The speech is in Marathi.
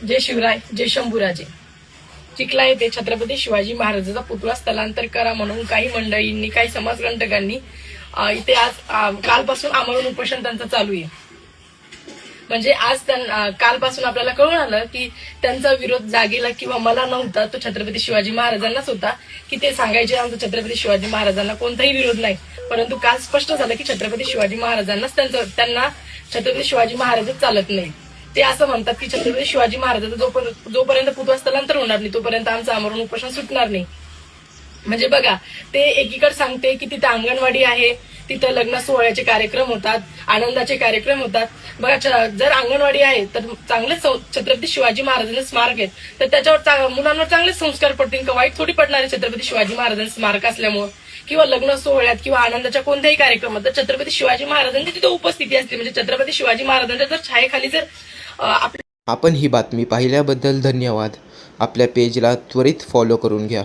जय शिवराय, जय शंभूराजे. चिखला येथे छत्रपती शिवाजी महाराजांचा पुतळा स्थलांतर करा म्हणून काही मंडळींनी, काही समाजकंटकांनी इथे आज कालपासून आमरण उपोषण त्यांचं चालू आहे. म्हणजे आज कालपासून आपल्याला कळून आलं की त्यांचा विरोध जागेला किंवा मला नव्हता, तो छत्रपती शिवाजी महाराजांनाच होता. की ते सांगायचे आमचा छत्रपती शिवाजी महाराजांना कोणताही विरोध नाही. परंतु काल स्पष्ट झालं की छत्रपती शिवाजी महाराजांनाच त्यांना छत्रपती शिवाजी महाराजच चालत नाही. ते असं म्हणतात की छत्रपती शिवाजी महाराजांचा जोपर्यंत पुतळा स्थलांतर होणार नाही तोपर्यंत आमचं आमरण उपोषण सुटणार नाही. म्हणजे बघा, ते एकीकडे सांगते की तिथे अंगणवाडी आहे, तिथं लग्न सोहळ्याचे कार्यक्रम होतात, आनंदाचे कार्यक्रम होतात. बघा, जर अंगणवाडी आहे तर चांगलेच छत्रपती शिवाजी महाराजांचे स्मारक आहेत, तर त्याच्यावर मुलांवर चांगलेच संस्कार पडतील का? वाईट थोडी पडणार आहे छत्रपती शिवाजी महाराजांचं स्मारक असल्यामुळे. किंवा लग्न सोहळ्यात किंवा आनंदाच्या कोणत्याही कार्यक्रमात तर छत्रपती शिवाजी महाराजांची तिथे उपस्थिती असते. म्हणजे छत्रपती शिवाजी महाराजांच्या जर छायेखाली जर आपण ही बातमी पाहिल्याबद्दल धन्यवाद. आपल्या पेजला त्वरित फॉलो करून घ्या.